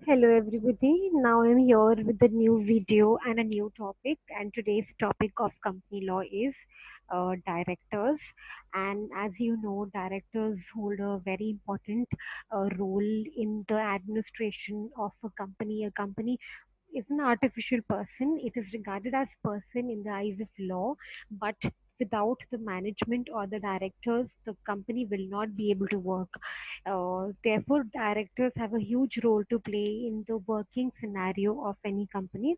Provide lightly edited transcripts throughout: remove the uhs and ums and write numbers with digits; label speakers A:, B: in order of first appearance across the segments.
A: Hello everybody. Now I'm here with a new video and a new topic. And today's topic of company law is directors. And as you know, directors hold a very important role in the administration of a company. A company is an artificial person. It is regarded as person in the eyes of law, but without the management or the directors, the company will not be able to work. Therefore, directors have a huge role to play in the working scenario of any company.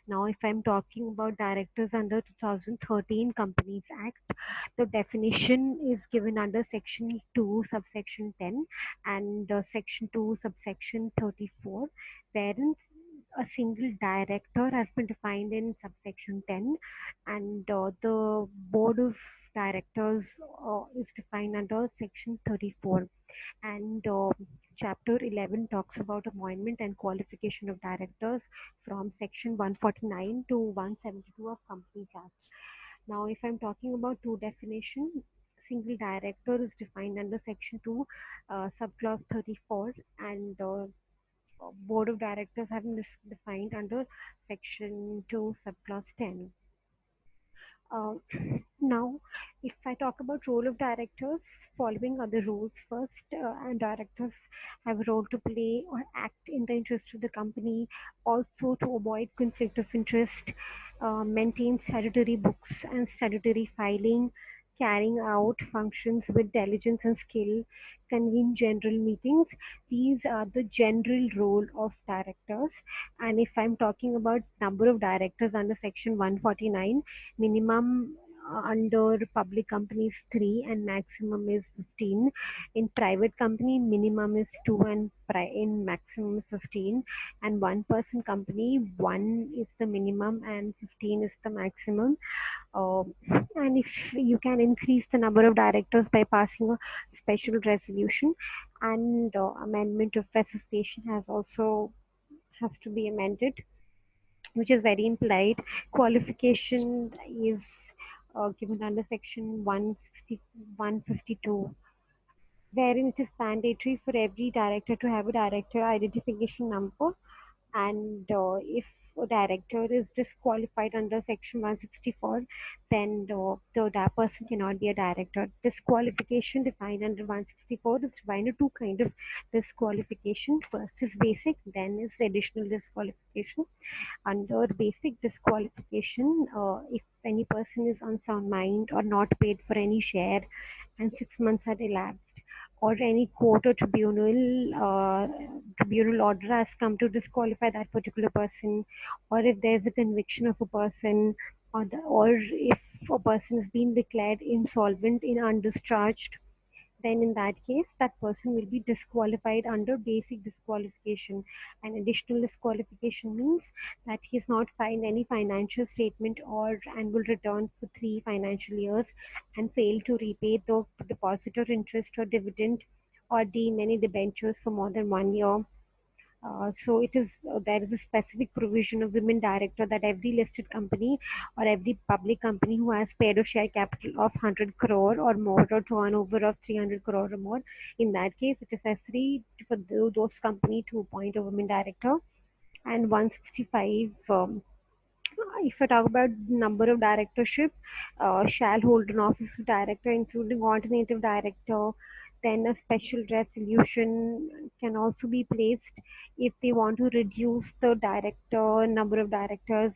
A: Now, if I'm talking about directors under 2013 Companies Act, the definition is given under Section 2, subsection 10, and Section 2, subsection 34, wherein a single director has been defined in subsection 10, and the board of directors is defined under section 34, and chapter 11 talks about appointment and qualification of directors from section 149 to 172 of Companies Act. Now, if I'm talking about two definition, single director is defined under section 2, subclause 34, and board of directors have been defined under section 2, subclause 10. Uh, Now, if I talk about role of directors, following are the rules. First, and directors have a role to play or act in the interest of the company, also to avoid conflict of interest, maintain statutory books and statutory filing, carrying out functions with diligence and skill, convene general meetings. These are the general role of directors. And if I'm talking about number of directors under section 149, minimum under public companies 3 and maximum is 15. In private company, minimum is 2 and in maximum is 15. And one person company, 1 is the minimum and 15 is the maximum. And if you can increase the number of directors by passing a special resolution, and amendment of association has to be amended, which is very implied. Qualification is given under section 160, 152, wherein it is mandatory for every director to have a director identification number, and if a director is disqualified under section 164, then that person cannot be a director. Disqualification defined under 164 is defined into two kind of disqualification. First is basic, then is additional disqualification. Under basic disqualification, if any person is unsound mind or not paid for any share and 6 months had elapsed, or any court or tribunal order has come to disqualify that particular person, or if there's a conviction of a person, or if a person has been declared insolvent in undischarged, then in that case that person will be disqualified under basic disqualification. And additional disqualification means that he has not filed any financial statement or annual return for 3 financial years and failed to repay the deposit or interest or dividend or deem any debentures for more than 1 year. So it is there is a specific provision of women director that every listed company or every public company who has paid a share capital of 100 crore or more or turnover of 300 crore or more, in that case it is necessary for those company to appoint a women director. And 165, if I talk about number of directorship, shall hold an office of director, including alternative director. Then a special resolution can also be placed if they want to reduce the director number of directors.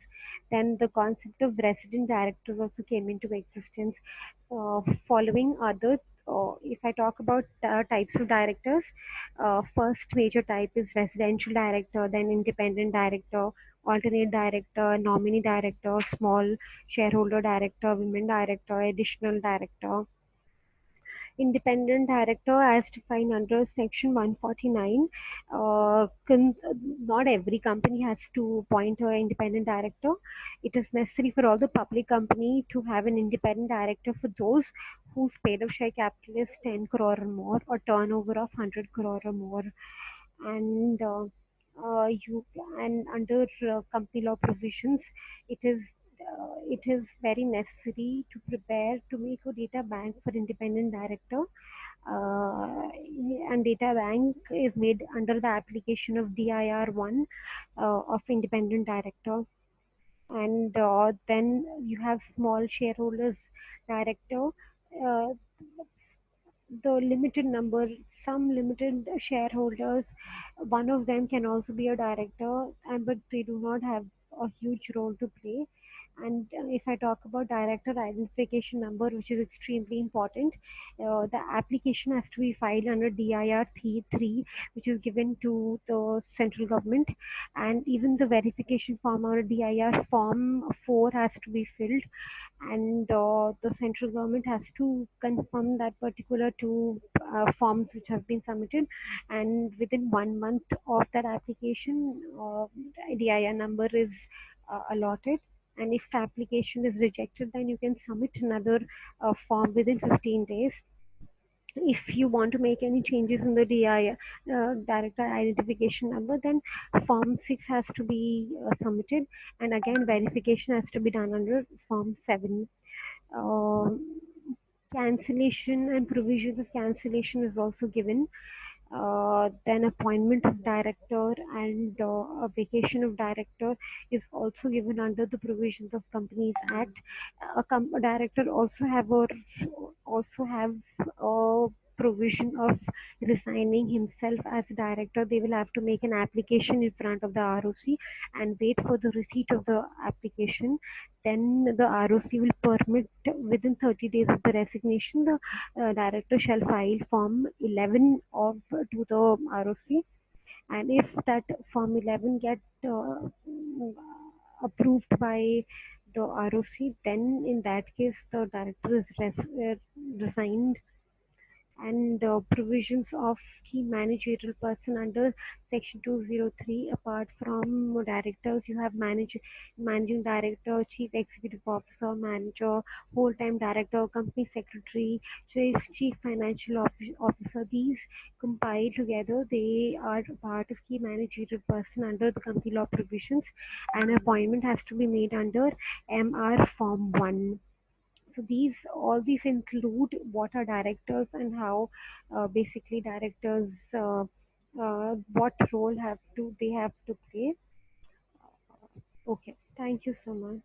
A: Then the concept of resident directors also came into existence. Following other, if I talk about types of directors, first major type is residential director, then independent director, alternate director, nominee director, small shareholder director, women director, additional director. Independent director, as defined under Section 149, not every company has to appoint an independent director. It is necessary for all the public company to have an independent director for those whose paid up share capital is 10 crore or more or turnover of 100 crore or more. And you and under company law provisions, it is very necessary to prepare to make a data bank for independent director. and data bank is made under the application of DIR1 of independent director. And then you have small shareholders director. Uh, the limited number, some limited shareholders, one of them can also be a director, and but they do not have a huge role to play. And if I talk about director identification number, which is extremely important, the application has to be filed under DIR 3, which is given to the central government, and even the verification form or DIR form 4 has to be filled, and the central government has to confirm that particular two forms which have been submitted, and within 1 month of that application, DIR number is allotted. And if the application is rejected, then you can submit another form within 15 days. If you want to make any changes in the DI, director identification number, then Form 6 has to be submitted, and again verification has to be done under Form 7. Um, Cancellation and provisions of cancellation is also given. Then appointment of director and a vacation of director is also given under the provisions of Companies Act. A director also have a provision of resigning himself as a director. They will have to make an application in front of the ROC and wait for the receipt of the application. Then the ROC will permit within 30 days of the resignation, the director shall file Form 11 to the ROC, and if that Form 11 get approved by the ROC, then in that case the director is resigned. And provisions of key managerial person under section 203. Apart from directors, you have managing director, chief executive officer, manager, whole time director, company secretary, chief financial officer. These compiled together, they are part of key managerial person under the company law provisions, and appointment has to be made under MR form 1. So all these include what are directors and how basically directors, what role have to they have to play. Okay, thank you so much.